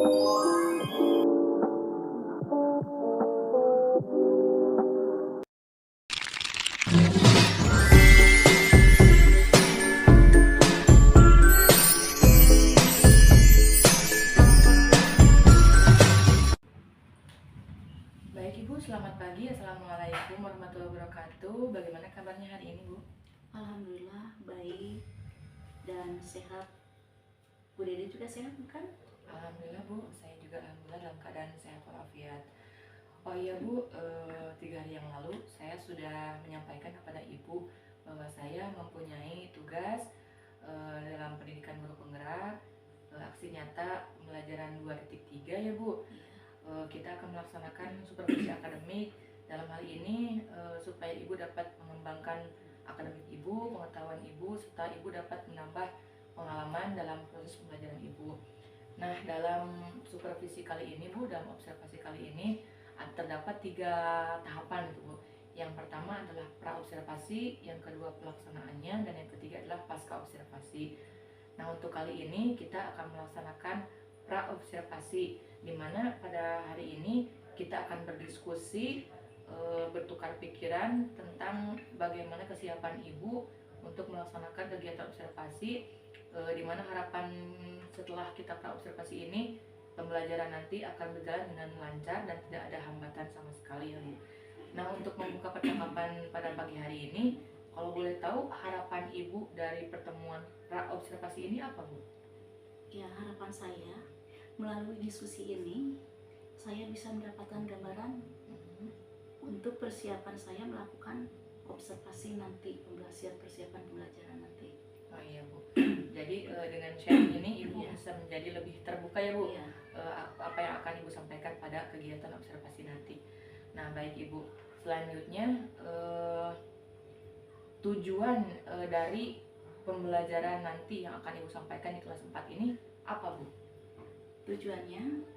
Baik Ibu, selamat pagi. Assalamualaikum warahmatullahi wabarakatuh. Bagaimana kabarnya hari ini Bu? Alhamdulillah baik dan sehat. Bu Dede juga sehat bukan? Alhamdulillah Bu, saya juga alhamdulillah dalam keadaan sehat walafiat. Oh iya Bu, 3 hari yang lalu saya sudah menyampaikan kepada Ibu bahwa saya mempunyai tugas dalam pendidikan guru penggerak, aksi nyata pembelajaran 2.3 ya Bu. Kita akan melaksanakan supervisi akademik. Dalam hal ini supaya Ibu dapat mengembangkan akademik Ibu, pengetahuan Ibu, serta Ibu dapat menambah pengalaman dalam proses pembelajaran Ibu. Nah, dalam supervisi kali ini Bu, dalam observasi kali ini terdapat 3 tahapan gitu Bu. Yang pertama adalah pra-observasi, yang kedua pelaksanaannya, dan yang ketiga adalah pasca observasi. Nah, untuk kali ini kita akan melaksanakan pra-observasi, di mana pada hari ini kita akan berdiskusi, bertukar pikiran tentang bagaimana kesiapan Ibu untuk melaksanakan kegiatan observasi, di mana harapan setelah kita pra-observasi ini pembelajaran nanti akan berjalan dengan lancar dan tidak ada hambatan sama sekali ya Bu. Nah, untuk membuka percakapan pada pagi hari ini, kalau boleh tahu harapan Ibu dari pertemuan pra-observasi ini apa Bu? Ya, harapan saya melalui diskusi ini saya bisa mendapatkan gambaran untuk persiapan saya melakukan observasi nanti, persiapan pembelajaran nanti. Oh iya Bu. Jadi dengan sharing ini Ibu bisa menjadi lebih terbuka ya Bu, apa yang akan Ibu sampaikan pada kegiatan observasi nanti. Nah baik Ibu, selanjutnya tujuan dari pembelajaran nanti yang akan Ibu sampaikan di kelas 4 ini apa Bu? Tujuannya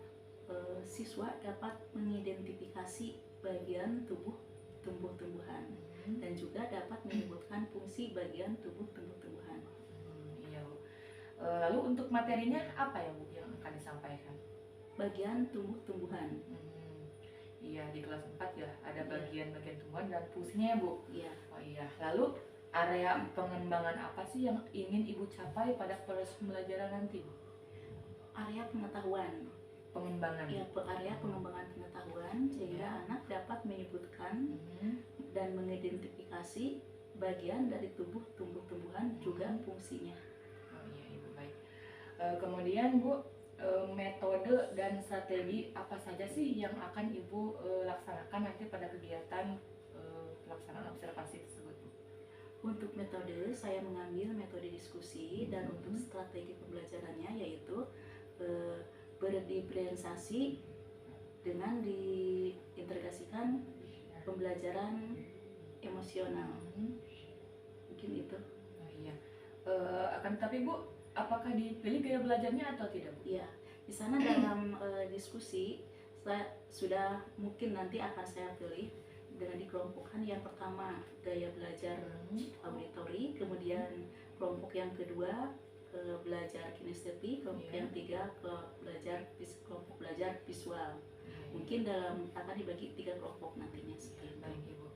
siswa dapat mengidentifikasi bagian tubuh tumbuh-tumbuhan dan juga dapat menyebutkan fungsi bagian tubuh tumbuh-tumbuhan. Iya Bu. Lalu untuk materinya apa ya Bu yang akan disampaikan? Bagian tumbuh-tumbuhan. Iya, di kelas 4 ya ada bagian-bagian tumbuhan dan fungsinya ya Bu. Iya. Oh iya. Lalu area pengembangan apa sih yang ingin Ibu capai pada proses pembelajaran nanti Bu? Area pengetahuan. Pengembangan. Ya, area pengembangan pengetahuan sehingga anak dapat menyebutkan dan mengidentifikasi bagian dari tubuh tumbuh-tumbuhan juga fungsinya. Oh iya Ibu, baik. Kemudian Bu, metode dan strategi apa saja sih yang akan Ibu laksanakan nanti pada kegiatan pelaksanaan observasi tersebut Bu? Untuk metode saya mengambil metode diskusi dan untuk strategi pembelajarannya yaitu berdiferensiasi dengan diintegrasikan pembelajaran emosional. Mungkin itu. Oh iya. Akan tetapi Bu, apakah dipilih gaya belajarnya atau tidak Bu? Iya, di sana dalam diskusi saya sudah mungkin nanti akan saya pilih dengan dikelompokkan. Yang pertama gaya belajar auditory, kemudian kelompok yang kedua belajar kinestetik, kelompok yang ketiga kelompok belajar visual. Mungkin akan dibagi 3 kelompok nantinya. Baik Ibu.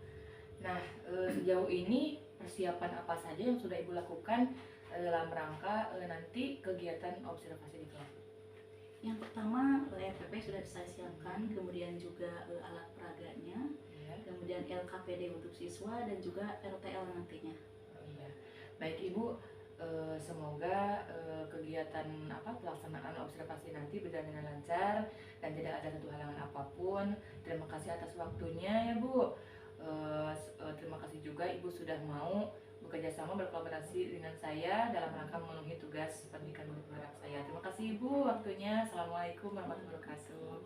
Nah sejauh ini persiapan apa saja yang sudah Ibu lakukan dalam rangka nanti kegiatan observasi di kelas? Yang pertama RPP sudah saya siapkan, kemudian juga alat peraganya, kemudian LKPD untuk siswa dan juga RTL nantinya. Oh iya. Baik Ibu, semoga kegiatan pelaksanaan observasi nanti berjalan dengan lancar dan tidak ada satu halangan apapun. Terima kasih atas waktunya ya Bu. Terima kasih juga Ibu sudah mau bekerja sama berkolaborasi dengan saya dalam rangka memenuhi tugas pendidikan guru penggerak saya. Terima kasih Ibu waktunya. Assalamualaikum warahmatullahi wabarakatuh.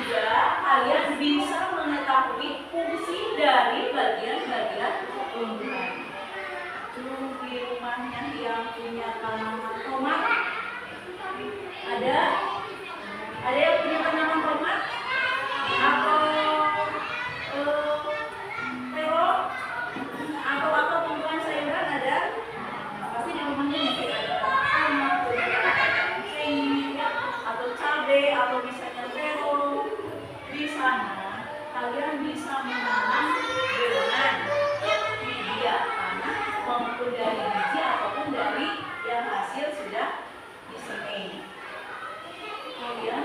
juga kalian bisa mengetahui fungsi dari bagian-bagian tumbuhan. Di rumahnya yang punya tanaman tomat, ada yang punya tanaman tomat atau terong atau apa tumbuhan sayuran ada? Pasti di rumahnya mungkin ada tomat, atau cabai atau misalnya terong. Di sana kalian bisa menanam dengan media tanah maupun dari biji ataupun dari yang hasil sudah disemai. Kalian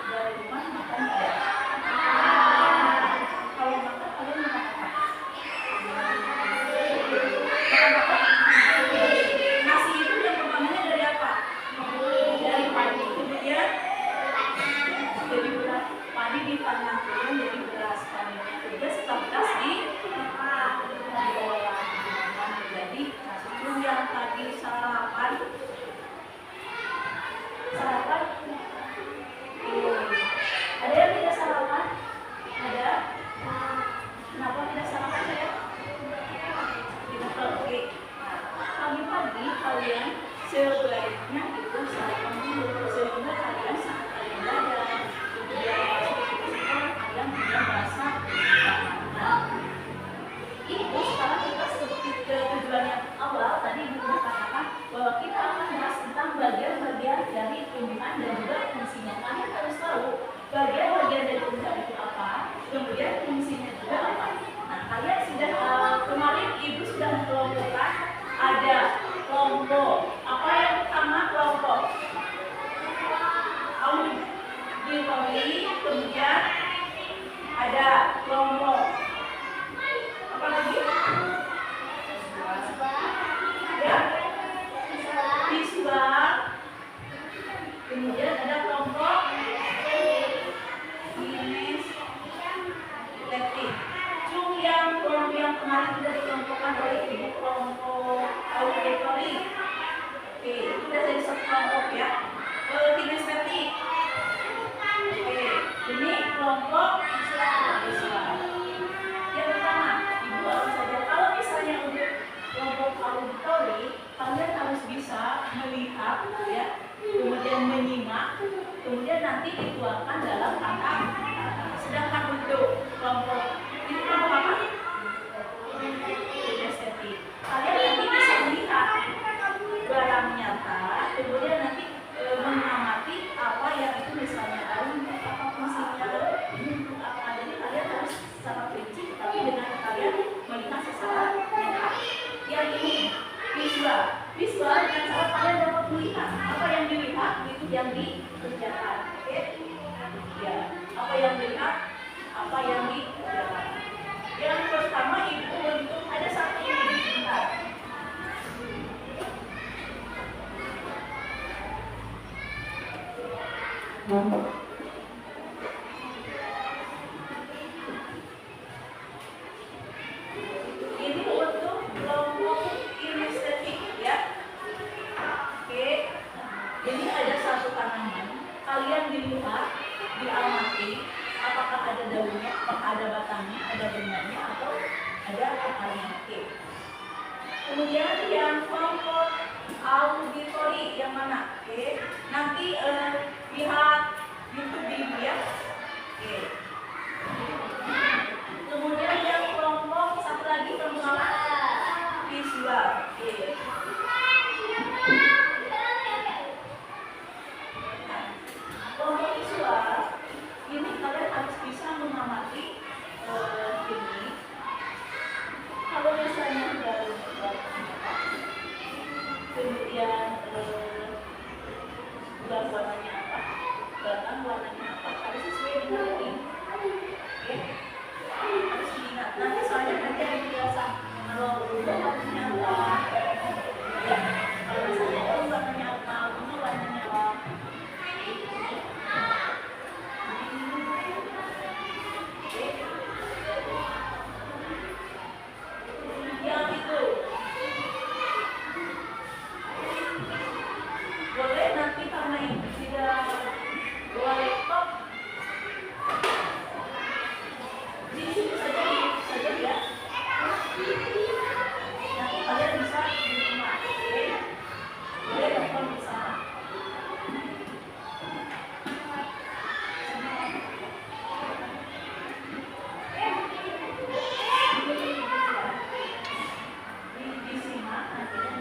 dari rumah makan tidak? Kalau makan kalian makan apa? Nasi itu yang pertamanya dari apa? Dari padi. Kemudian jadi beras. Padi ditanam turun jadi beras. Kemudian setelah beras diolah menjadi nasi. Itu yang tadi sarapan. Ada yang tidak sarapan? Ada? Kenapa tidak sarapan ya? Tidak oke. Pagi-pagi kalian sebaiknya itu sarapan dulu sehingga kalian saat kalian belajar kemudian masuk ke sekolah kalian tidak merasa makanan. Ibu sekarang kita seperti tujuan yang awal tadi ibu katakan bahwa kita akan bahas tentang bagian-bagian dari tumbuhan dan juga fungsinya. Kalian harus tahu bagian-bagian dari tumbuhan itu apa, kemudian fungsinya juga apa. Nah, kalian sudah kemarin ibu sudah mengelompokkan ada kelompok apa yang pertama kelompok auditory, kemudian ada kelompok apa lagi? Ya, visual, kemudian ada kelompok kinestetik. Kelompok yang kemarin sudah dikelompokkan oleh ibu kelompok auditory. Oke, itu sudah jadi satu kelompok ya. Kinestetik. Oke, ini kelompok visual. Yang pertama, ibu harus saja kalau misalnya untuk kelompok auditory, kalian harus bisa melihat ya, kemudian menyimak, kemudian nanti dituangkan dalam kata. Sedangkan untuk kelompok ini kelompok apa? Kinestetik. Kalian nanti bisa melihat barang nyata, kemudian nanti mengamati apa yang itu misalnya apa fungsinya untuk apa. Jadi kalian harus secara prinsip tapi dengan kalian melihat secara nyata. Yang ini visual dengan cara kalian dapat melihat apa yang dilihat itu yang dikerjakan. Oke? Ya, apa yang dilihat, apa yang dikerjakan. Yang pertama ibu untuk ada satu ini sebentar. Ini untuk kelompok kinestetik ya. Oke. Ini ada satu tanaman. Kalian dilihat, diamati apakah ada daunnya, apakah ada batangnya, ada bunganya atau ada akarnya. Oke. Kemudian yang kelompok auditory yang mana? Oke. Nanti lihat YouTube di ibu ya. Oke. Kemudian yang kelompok satu lagi kelompok apa? Visual. Oke. Kelompok visual ini kalian harus bisa mengamati ini. Kalau misalnya dari kemudian bulan warnanya apa, batang warnanya apa, harus sesuai di situ saja ya. Nanti kalian bisa di rumah, oke? Boleh telepon bersama. Disimak nantinya.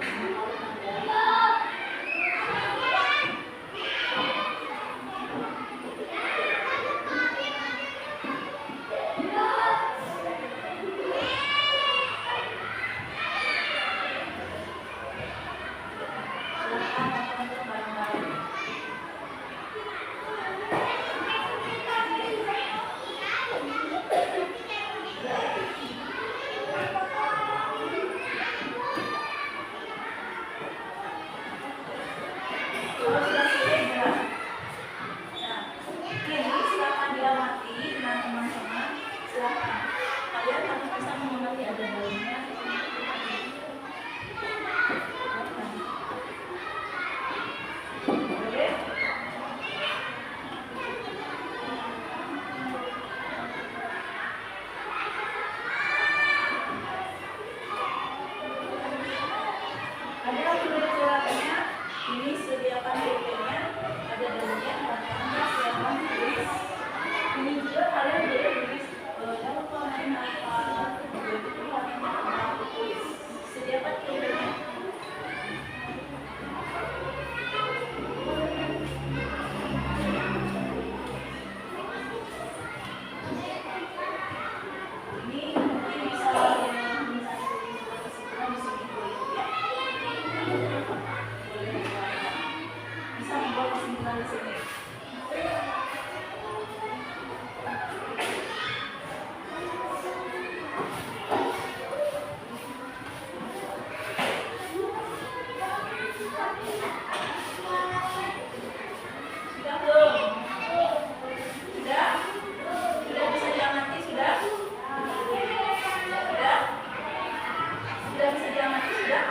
Ini sediakan PP-nya, ada dalamnya, Anda silakan tulis. Ini juga kalian boleh tulis kalau kalian apa, begitu kalian tulis. Sediakan PP-nya. Ini mungkin bisa yang di sini boleh ya. Bisa membuat kesimpulan di sini. Sudah belum? Sudah? Sudah bisa diamati? Sudah? Sudah? Sudah bisa diamati? Sudah?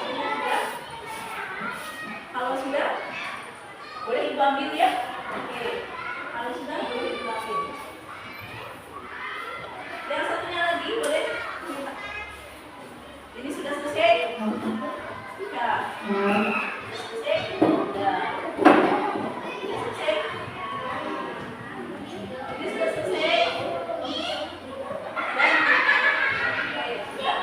Sudah? Kalau sudah, boleh Ibu ambil ya? Oke. Kalau sudah, boleh Ibu ambil. Yang satunya lagi, boleh? Ini sudah selesai? Ya. Selesai? Ya. Sudah selesai? Ini sudah selesai? Ya. Oke, sudah.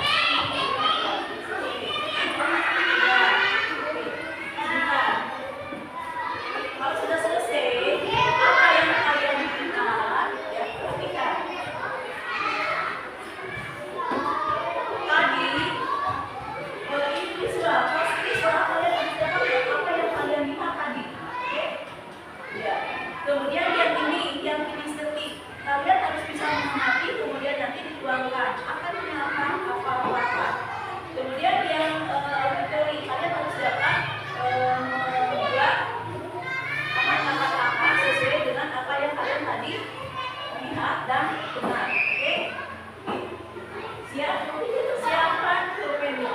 Kalau sudah selesai, apa yang kalian ingat? Ya, perhatikan. Tadi, ini sudah pasti setelah kalian mengerjakan apa yang kalian lihat tadi. Oke? Ya. Kemudian yang ini setik, kalian harus bisa mengamati, kemudian nanti dituangkan. Akan mengenalkan apa-apa. Kemudian yang teori, kalian harus dapat membuat kata-kata sesuai dengan apa yang kalian tadi lihat dan dengar. Oke? Siapkan pulpennya.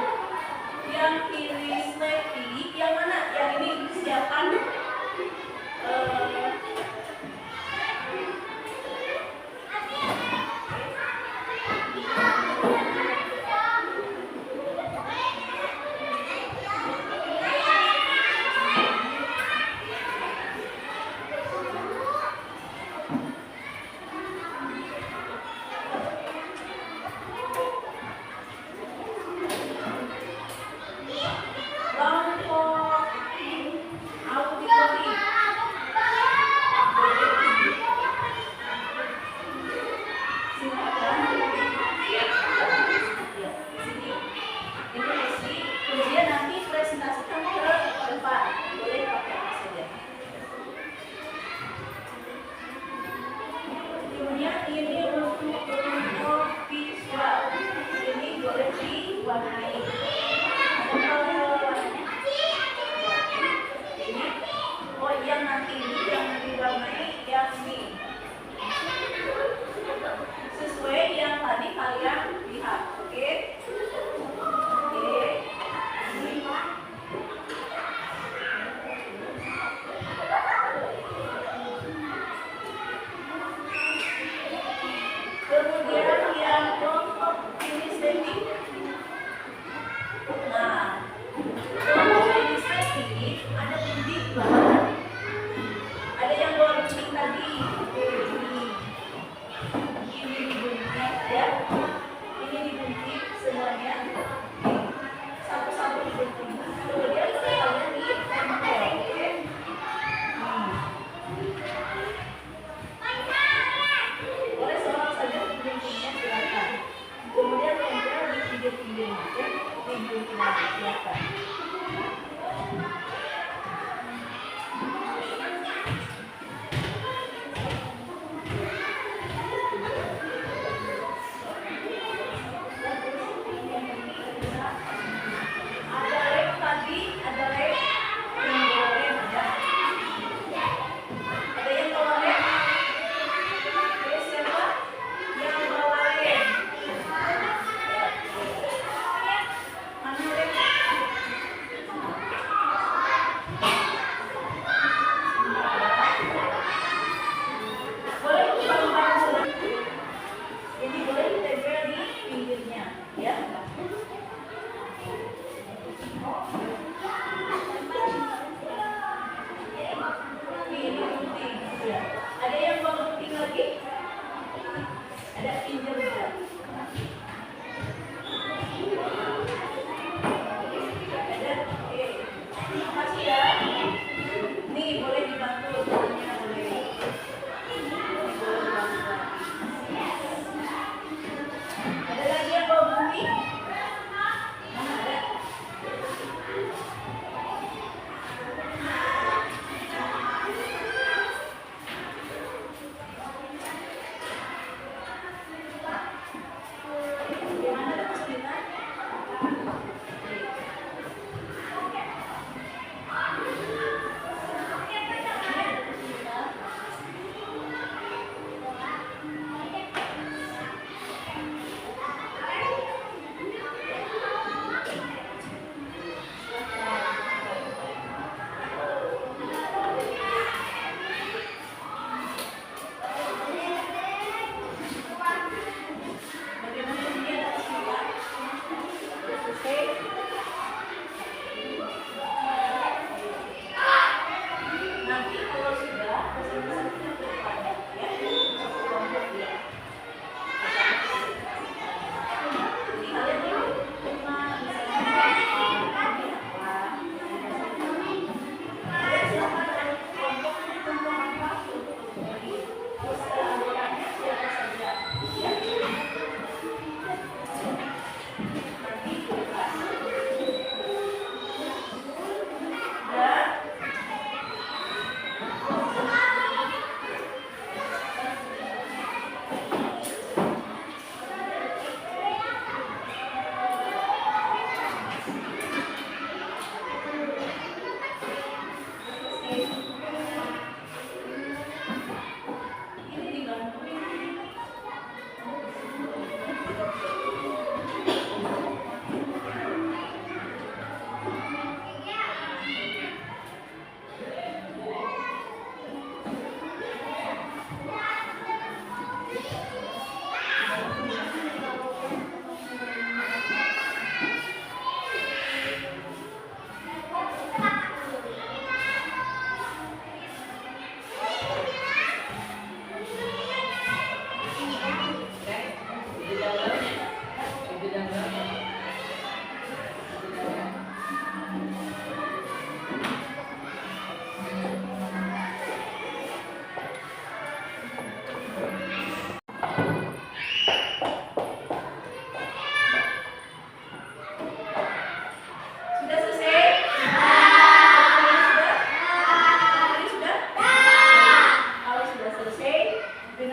Yang kiri slide kiri, yang mana? Yang ini siapkan.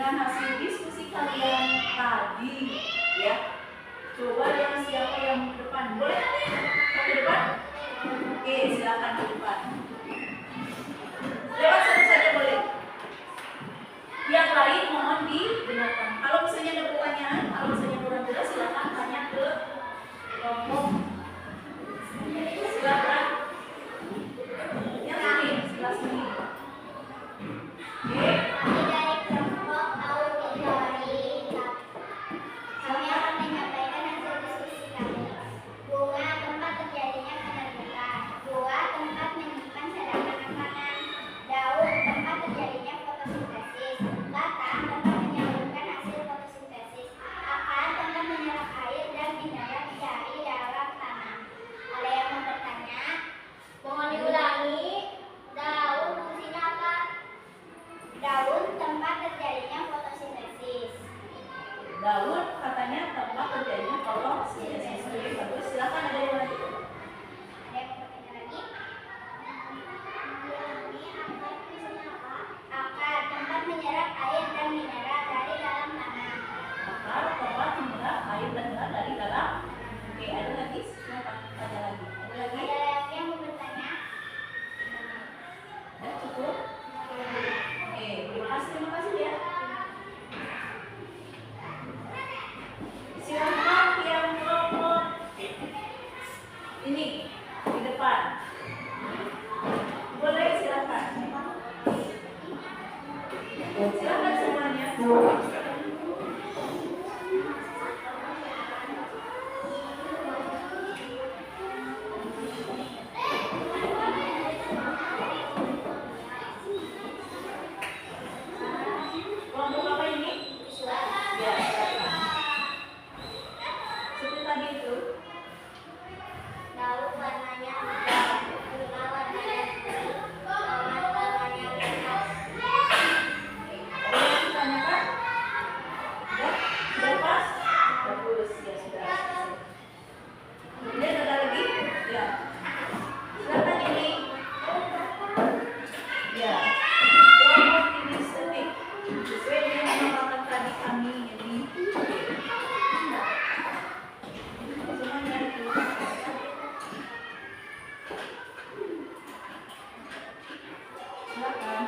dengan hasil diskusi kalian tadi, ya. Coba yang siapa yang ke depan? Boleh mau ke depan? Oke, silakan ke depan. Lewat satu saja boleh. Yang lain mohon didengarkan. Kalau misalnya ada pertanyaan, kalau misalnya kurang jelas, silakan tanya ke kelompok. Silakan. Yang ini sebelah sini. Oke. Kami dari kelompok auditori. Kami akan menyampaikan hasil diskusi kami. Bunga, tempat terjadinya penerbitan. Dua, tempat menyimpan cadangan makanan. Daun, tempat terjadinya fotosintesis. Batang, tempat menyalurkan hasil fotosintesis. Akar, tempat menyerap air dan mineral dari dalam tanah. Ada yang mau bertanya? Mohon diulangi. Daun fungsinya apa? Daun tempat terjadinya fotosintesis. Daun katanya tempat terjadinya fotosintesis. Oke, bagus. Silakan ada yang lagi. Ada yang mau bertanya lagi? Akar tempat menyerap air dan mineral dari dalam tanah. Akar tempat menyerap air dan mineral dari dalam. Oke, ada lagi? Silakan ada lagi. Ada lagi? Ada lagi yang mau bertanya? Ya, cukup. Oke, terima kasih ya. Silakan yang kelompok ini di depan. Boleh silakan. Silakan semuanya. Kelompok apa ini? Ya, silakan. Seperti tadi itu. Daun warnanya merah, bunga warnanya putih, tomat warnanya merah. Ada yang ditanyakan? Ya, sudah pas? Bagus, ya sudah. Kemudian ada lagi? Ya. Silakan ini. Ya. Kelompok inisiatif. Sesuai dengan pemaparan tadi kami ini. Semuanya itu. Silakan.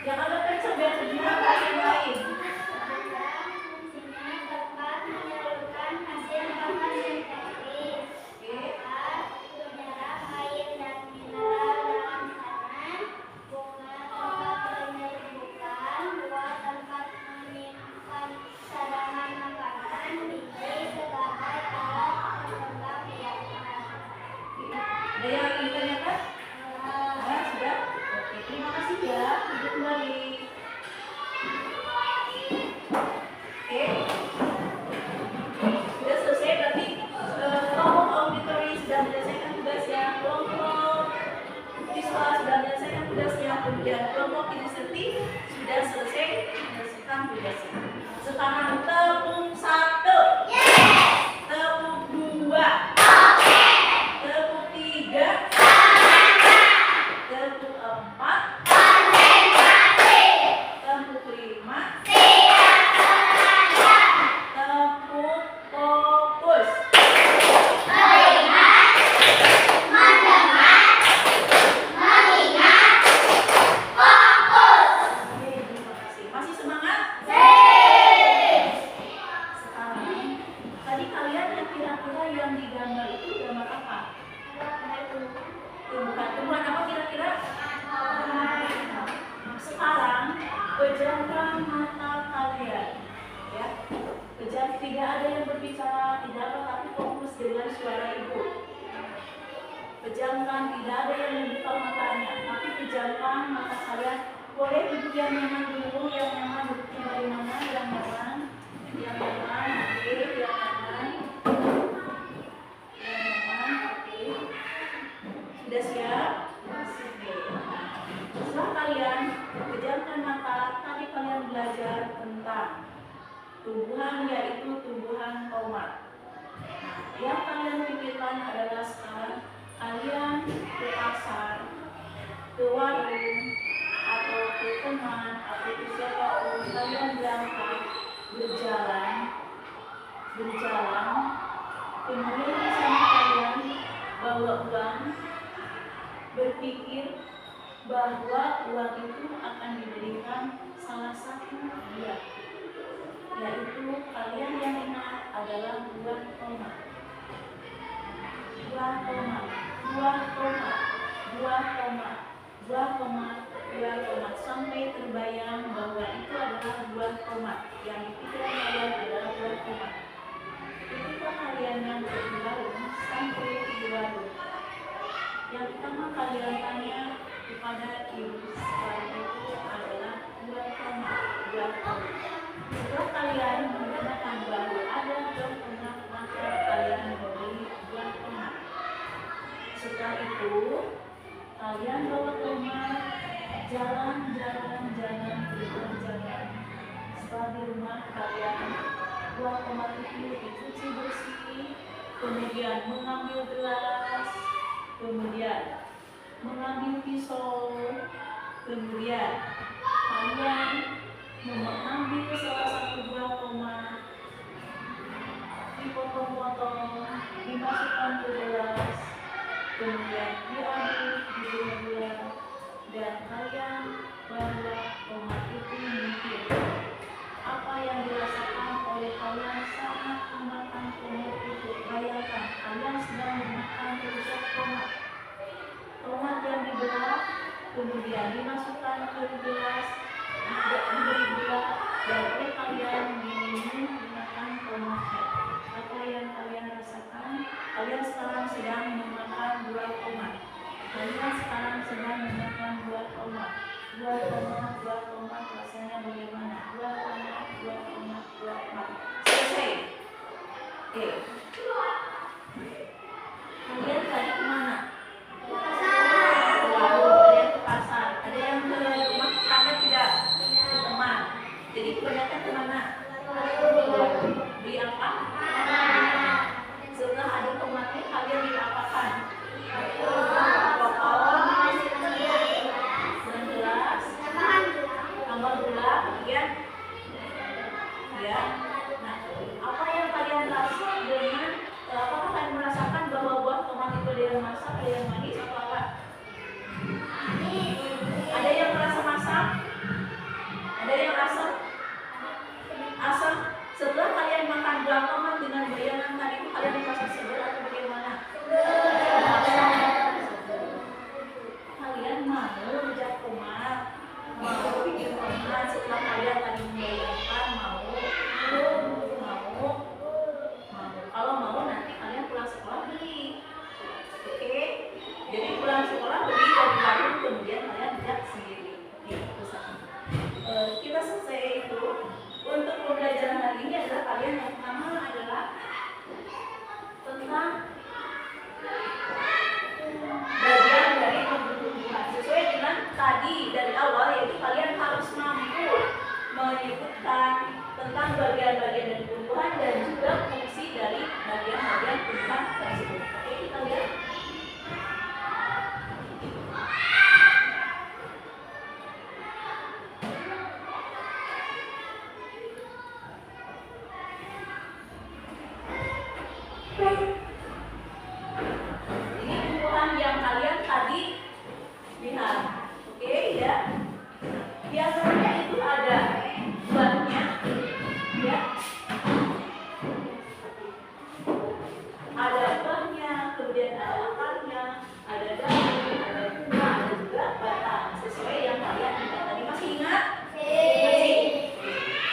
Yang agak kencang biar kedengaran yang lain. Fungsinya dapat menyalurkan hasil fotosintesis. Oke. Menyerap air dan mineral dalam tanah. Bunga tempat penyerbukan. Dua, tempat menyimpan cadangan makanan. Biji sebagai alat pengembang biakan. Ada yang lagi ditanyakan? Ya, sudah. Oke, terima kasih ya. Duduk kembali. Oke. Sudah selesai berarti kelompok auditori sudah menyelesaikan tugasnya, kelompok siswa sudah menyelesaikan tugasnya, kemudian kelompok inisiatif sudah selesai menyelesaikan tugasnya. Sekarang tepung 1, tepung 2, tepung 3, tepung 4, tepung 5, tepung fokus. Oke, terima kasih. Masih semangat? Sekarang, tadi kalian yang kira-kira yang digambar itu gambar apa? Tumbuhan apa kira-kira? Sekarang pejamkan mata kalian, ya. Tidak ada yang berbicara, tidak apa, tapi fokus dengan suara ibu. Pejamkan, tidak ada yang membuka matanya, tapi pejamkan mata kalian. Boleh duduk yang nyaman dulu, yang nyaman duduknya dari mana? Yang nyaman, yang nyaman, oke, yang nyaman, yang nyaman, oke. Sudah siap? Oke. Setelah kalian pejamkan mata, tadi kalian belajar tentang tumbuhan, yaitu tumbuhan tomat. Nah, contohkan adalah sekarang kalian ke pasar, ke warung, atau ke teman, atau ke siapapun, kalian berangkat berjalan, kemudian di sana kalian bawa uang, berpikir bahwa uang itu akan diberikan salah satu hadiah, yaitu kalian yang ingat adalah buah tomat. Sampai terbayang bahwa itu adalah buah tomat. Yang dipikirkan kalian adalah buah tomat. Ketika kalian yang di warung, sampai di warung, yang pertama kalian tanya kepada ibu sekolah itu adalah buah tomat. Setelah kalian mengatakan bahwa ada buah tomat, maka kalian membeli buah tomat. Setelah itu kalian bawa tomat, jalan. Setelah di rumah kalian buah tomat itu dicuci bersih, kemudian mengambil gelas, kemudian mengambil pisau, kemudian kalian mengambil salah satu buah tomat, dipotong-potong, dimasukkan ke gelas, kemudian diaduk di gula, dan kalian bawa tomat itu mungkin. Apa yang dirasakan oleh kalian saat memakan tomat itu? Bayangkan kalian sedang memakan rusuk tomat yang dibelah, kemudian dimasukkan ke gelas, diberi gula, dan oleh kalian minum memakan tomatnya. Apa yang kalian rasakan? Kalian sekarang sedang memakan buah tomat. Buah tomat rasanya bagaimana? Buah tomat. Selesai. Oke. Kalian tadi kemana? Ada yang ke pasar, ada yang ke rumah tetangga tidak? Ke teman. Jadi kebanyakan kemana? Beli apa? Setelah ada tomatnya, kalian beli apakan? Tambah gula, ya. Nah, apa yang kalian rasa dengan apakah kalian merasakan bahwa buah tomat itu ada yang masak, ada yang manis, atau apa? Ada yang merasa masak, ada yang asam. Setelah kalian makan buah tomat dengan bayangan tadi itu, kalian merasa segar atau bagaimana? Kalian mau rujak tomat, mau bikin tomat setelah kalian tadi membayangkan mau. Kalau mau nanti kalian pulang sekolah beli. Oke? Jadi pulang sekolah beli dari warung, kemudian kalian rujak sendiri. Kita selesai itu. Untuk pembelajaran hari ini adalah kalian yang pertama adalah tentang bagian dari pembunuhan. Sesuai dengan tadi dari awal, yaitu kalian harus mampu menyebutkan tentang bagian-bagian dari tumbuhan dan juga fungsi dari bagian-bagian tumbuhan tersebut. Oke, kita lihat. Ini tumbuhan yang kalian tadi lihat. Oke, ya. Biasanya itu ada buahnya, ya. Ada buahnya, kemudian ada akarnya, ada daun, ada bunga, ada juga batang. Sesuai yang kalian ingat tadi. Masih ingat? Masih.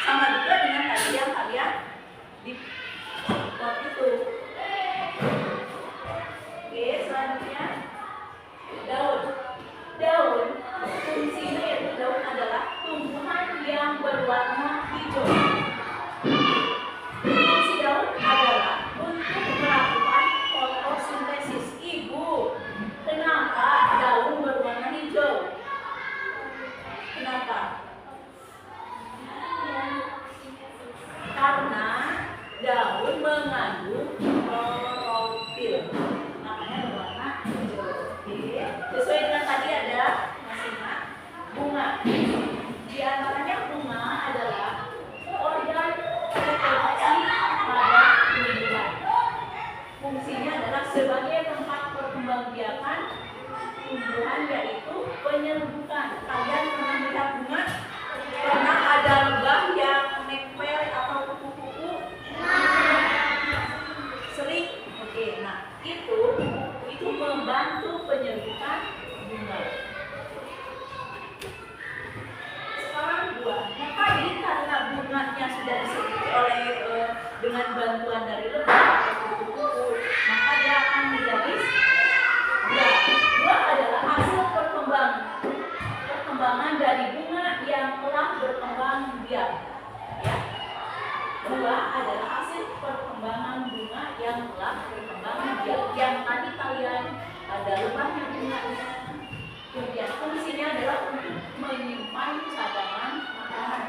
Sama juga dengan tadi yang kalian di pot itu. fungsinya adalah sebagai tempat perkembangbiakan tumbuhan, yaitu penyerbukan. Kalian pernah melihat bunga? Pernah ada lebah yang nempel atau kupu-kupu? Sering? Oke, nah itu membantu penyerbukan bunga. Sekarang buahnya tadi karena bunganya sudah diserbuki oleh dengan bantuan dari lebah atau kupu-kupu, maka dia akan menjadi buah. Buah adalah hasil perkembangan dari bunga yang telah berkembang biak. Ya. Buah adalah hasil perkembangan bunga yang telah berkembang biak. Yang tadi kalian ada lebahnya bunganya. Kemudian fungsinya adalah untuk menyimpan cadangan makanan.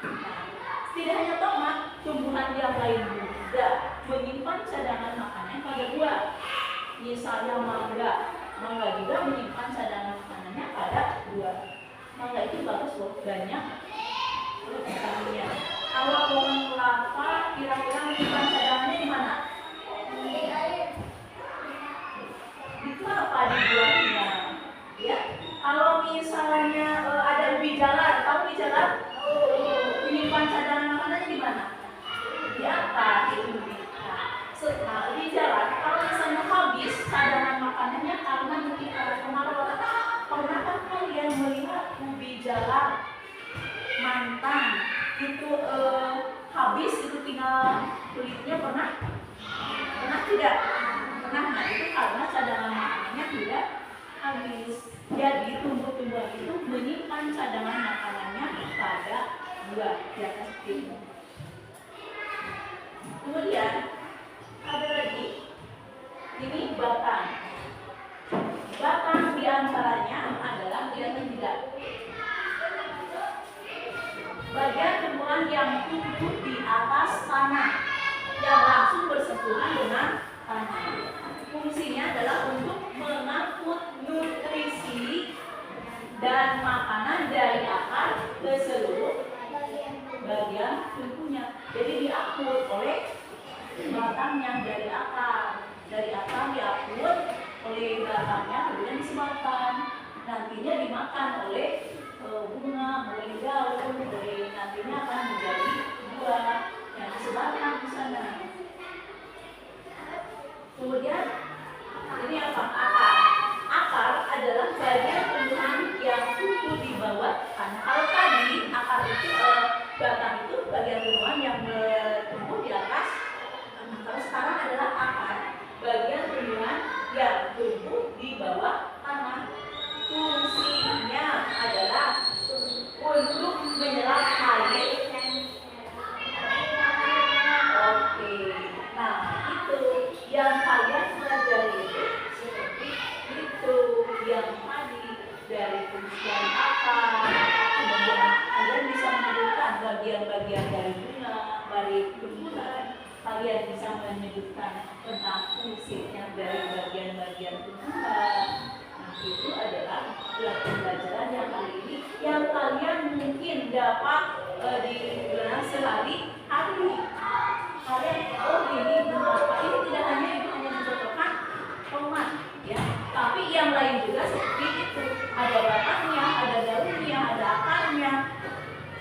Nah, tidak hanya tomat, tumbuhan yang lain juga menyimpan cadangan makanan pada buah. Misalnya mangga juga menyimpan cadangan makanannya pada buah. Mangga itu bagus loh, banyak vitaminnya. Kalau pohon kelapa kira-kira menyimpan cadangannya di mana? Itu apa di buahnya? Ya, kalau misalnya ada ubi jalar, tahu ubi jalar? Menyimpan cadangan makanannya di mana? Di atas itu ubi. Nah, ubi jalar kalau misalnya habis cadangan makanannya karena mungkin ada kemarau, pernah kan kalian melihat ubi jalar mantan itu habis itu tinggal kulitnya, pernah tidak? Pernah. Nah, itu karena cadangan makanannya tidak habis. Jadi tumbuh-tumbuhan itu menyimpan cadangan makanannya pada buah di atas itu. Kemudian ada lagi, ini batang. Batang diantaranya adalah lihat tidak, bagian tumbuhan yang tumbuh di atas tanah yang langsung bersentuhan dengan tanah. Fungsinya adalah untuk mengangkut nutrisi dan makanan dari akar ke seluruh bagian tumbuhnya. Jadi diangkut oleh batangnya dari akar diangkut oleh batangnya, kemudian disebarkan. Nantinya dimakan oleh bunga, oleh daun, nantinya akan menjadi buah yang disebarkan di sana. Kemudian ini apa? Akar adalah bagian tumbuhan yang tumbuh di bawah tanah. Kalau tadi akar itu batang itu bagian tumbuhan yang tumbuh di atas. Kalau sekarang adalah akar, bagian tumbuhan yang tumbuh di bawah tanah. Fungsinya adalah untuk menyerap air. Oke, nah itu yang kalian pelajari itu seperti itu, yang tadi dari fungsi akar. Kemudian kalian bisa menyebutkan bagian-bagian dari bunga, dari tumbuhan. Kalian bisa menyebutkan tentang fungsinya dari bagian-bagian tumbuhan. Nah, itu adalah pelajaran yang kali ini yang kalian mungkin dapat digunakan sehari-hari. Kalian ini bunga apa? Ini tidak hanya mencontohkan tomat, ya, tapi yang lain juga seperti itu. Ada batangnya, ada daunnya, ada akarnya,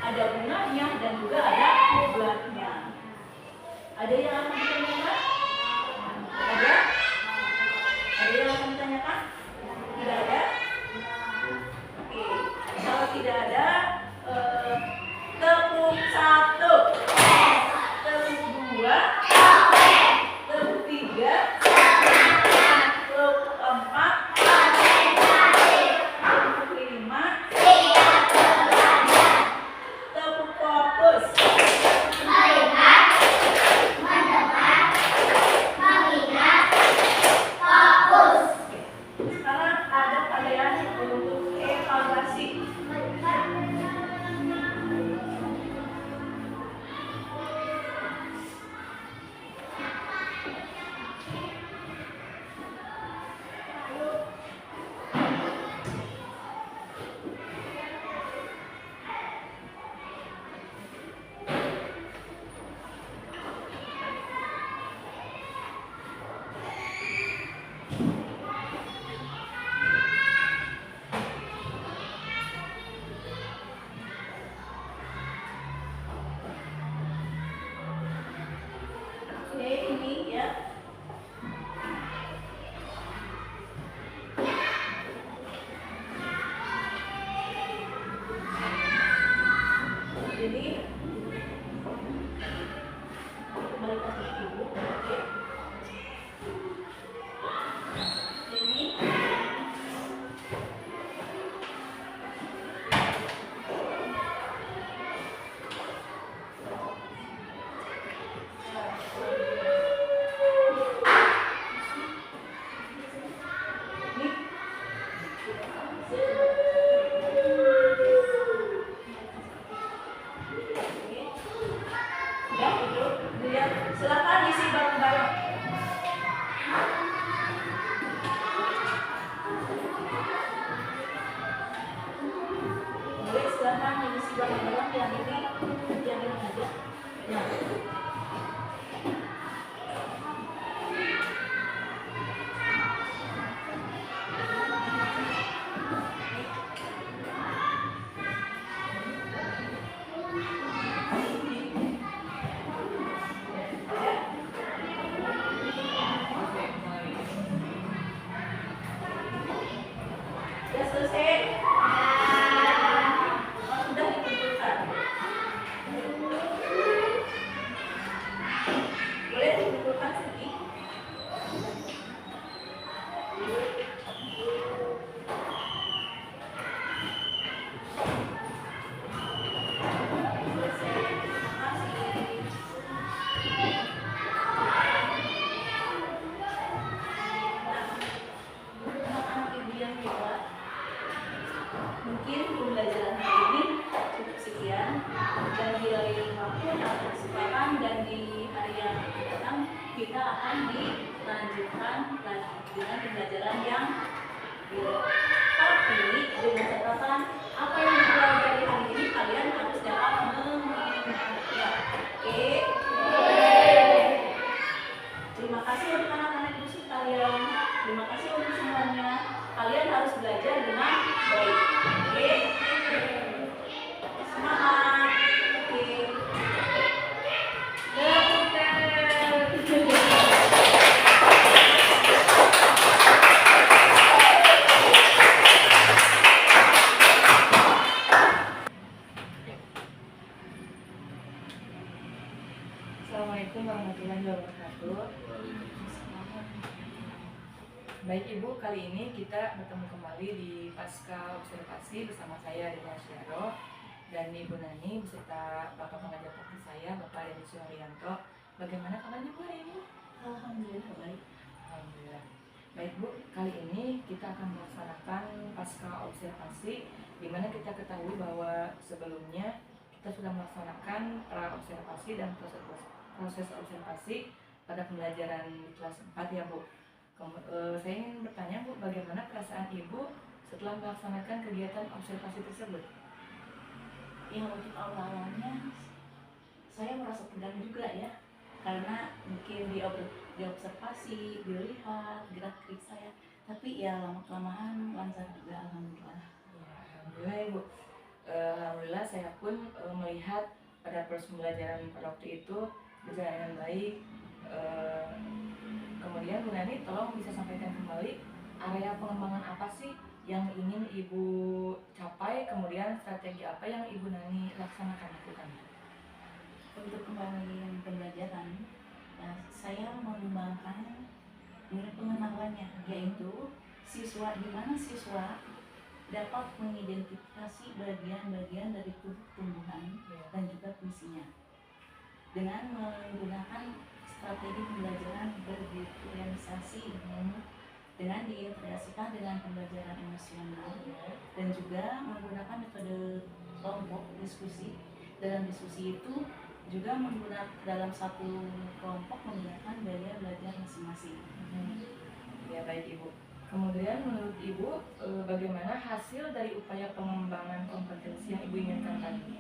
ada bunganya, dan juga ada buahnya. Ada yang akan ditanyakan? Ada? Ada yang akan ditanyakan? Tidak ada? Oke, kalau tidak ada, tepuk 1, tepuk 2, tepuk selesai? Oh, sudah dikumpulkan. Boleh dikumpulkan sedikit. Mungkin pembelajaran hari ini cukup sekian, dan di lain waktu ada kesempatan dan di hari yang akan datang kita akan dilanjutkan dengan pembelajaran yang tapi dengan catatan apa yang dipelajari hari ini kalian harus dapat mengingatnya. Oke. Terima kasih untuk anak-anak ibu sekalian. Terima kasih untuk semuanya. Kalian harus belajar dengan baik. Oke. Semangat. Oke. Assalamualaikum warahmatullahi wabarakatuh. Baik Ibu, kali ini kita bertemu kembali di Pasca Observasi bersama saya Dina Syaro dan Ibu Nani beserta Bapak pengajar praktik saya Bapak Denny Suharyanto. Bagaimana kabarnya Bu hari ini? Alhamdulillah baik. Alhamdulillah. Baik Bu, kali ini kita akan melaksanakan Pasca Observasi, di mana kita ketahui bahwa sebelumnya kita sudah melaksanakan pra-observasi dan proses observasi pada pembelajaran di kelas 4 ya Bu. Saya ingin bertanya Bu, bagaimana perasaan Ibu setelah melaksanakan kegiatan observasi tersebut? Yang untuk awal-awalnya saya merasa tegang juga ya, karena mungkin di observasi, dilihat gerak-gerik saya, tapi ya lama-kelamaan lancar juga alhamdulillah. Ya, alhamdulillah Ibu. Alhamdulillah saya pun melihat pada proses pembelajaran pada waktu itu berjalan dengan baik. Kemudian Bu Nani, tolong bisa sampaikan kembali area pengembangan apa sih yang ingin Ibu capai, kemudian strategi apa yang Ibu Nani lakukan. Untuk kembali pembelajaran, ya, saya mengembangkan pengetahuannya, yaitu di mana siswa dapat mengidentifikasi bagian-bagian dari tumbuhan dan juga fungsinya dengan menggunakan strategi pembelajaran berdiferensiasi dengan diintegrasikan dengan pembelajaran emosional dan juga menggunakan metode kelompok diskusi. Dalam diskusi itu juga menggunakan dalam satu kelompok menggunakan gaya belajar masing-masing. Ya baik Ibu. Kemudian menurut Ibu bagaimana hasil dari upaya pengembangan kompetensi yang Ibu inginkan tadi?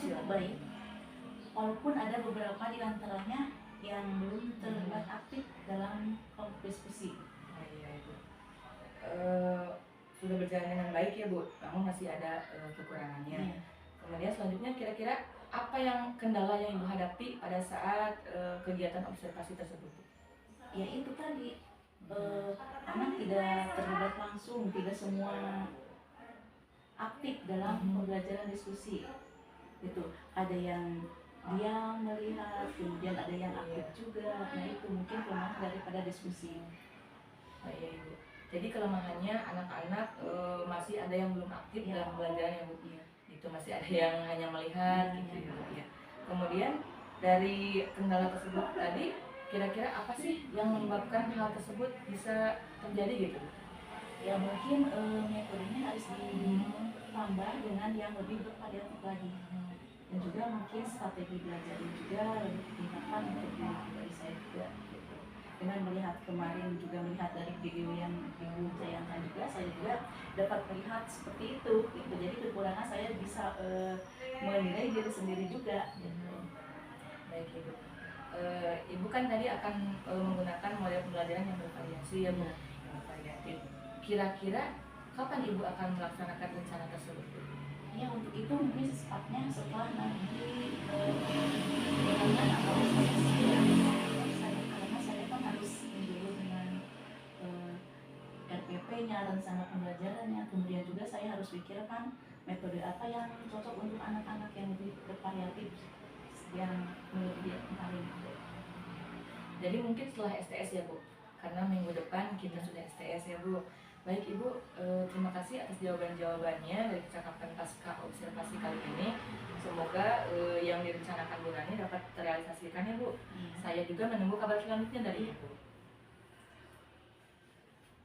Cukup baik, walaupun ada beberapa di antaranya yang belum terlibat aktif dalam kelompok diskusi. Oh iya Ibu. Sudah berjalan dengan baik ya Bu, namun masih ada kekurangannya. Iya. Kemudian selanjutnya kira-kira apa yang kendala yang Ibu hadapi pada saat kegiatan observasi tersebut? Ya itu tadi, anak tidak terlibat langsung, tidak semua aktif dalam pembelajaran diskusi. Itu ada yang dia melihat, kemudian ada yang aktif juga. Nah itu mungkin kelemahan daripada diskusi. Oh iya Ibu. Jadi kelemahannya anak-anak masih ada yang belum aktif Ya. dalam pembelajaran ya Bu. Itu masih ada yang hanya melihat gitu ya. Kemudian dari kendala tersebut tadi, kira-kira apa sih yang menyebabkan hal tersebut bisa terjadi gitu? Ya mungkin metodenya harus ditambah dengan yang lebih bervariatif lagi. Dan juga mungkin strategi belajarnya juga lebih ditingkatkan untuk dari saya juga gitu. Dengan melihat kemarin juga melihat dari video yang Ibu tayangkan juga, saya juga dapat melihat seperti itu gitu. Jadi kekurangan saya bisa menilai diri sendiri juga gitu. Baik Ibu. Ibu kan tadi akan menggunakan model pembelajaran yang bervariasi ya Bu, yang variatif. Kira-kira kapan Ibu akan melaksanakan rencana tersebut? Ya untuk itu mungkin secepatnya setelah nanti dengan atau saya karena saya kan harus dulu dengan RPP nilainya, rencana pembelajarannya, kemudian juga saya harus pikirkan metode apa yang cocok untuk anak-anak yang lebih bervariatif yang menurut dia paling. Jadi mungkin setelah STS ya Bu, karena minggu depan kita sudah STS ya Bu. Baik Ibu, terima kasih atas jawaban-jawabannya dari percakapan pasca observasi kali ini. Semoga yang direncanakan Bu Nani dapat terrealisasikan ya Bu. Saya juga menunggu kabar selanjutnya dari Ibu.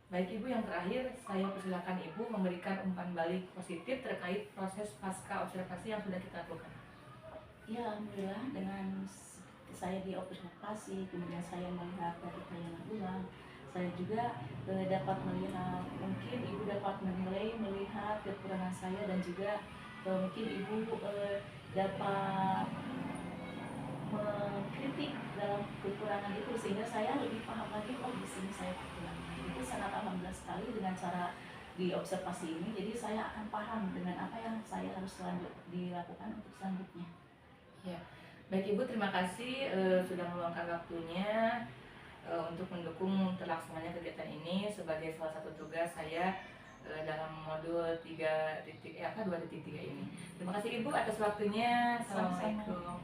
Baik Ibu, yang terakhir saya persilakan Ibu memberikan umpan balik positif terkait proses pasca observasi yang sudah kita lakukan. Ya, alhamdulillah dengan saya diobservasi, kemudian saya melihat dari tayangan ulang, saya juga dapat melihat, mungkin Ibu dapat menilai, melihat kekurangan saya, dan juga mungkin Ibu dapat mengkritik dalam kekurangan itu, sehingga saya lebih paham lagi, oh di sini saya kekurangan. Itu sangat alhamdulillah sekali dengan cara diobservasi ini, jadi saya akan paham dengan apa yang saya harus dilakukan untuk selanjutnya. Ya, baik Ibu, terima kasih sudah meluangkan waktunya untuk mendukung terlaksananya kegiatan ini sebagai salah satu tugas saya dalam modul 2.3 ini. Terima kasih Ibu atas waktunya. Assalamualaikum.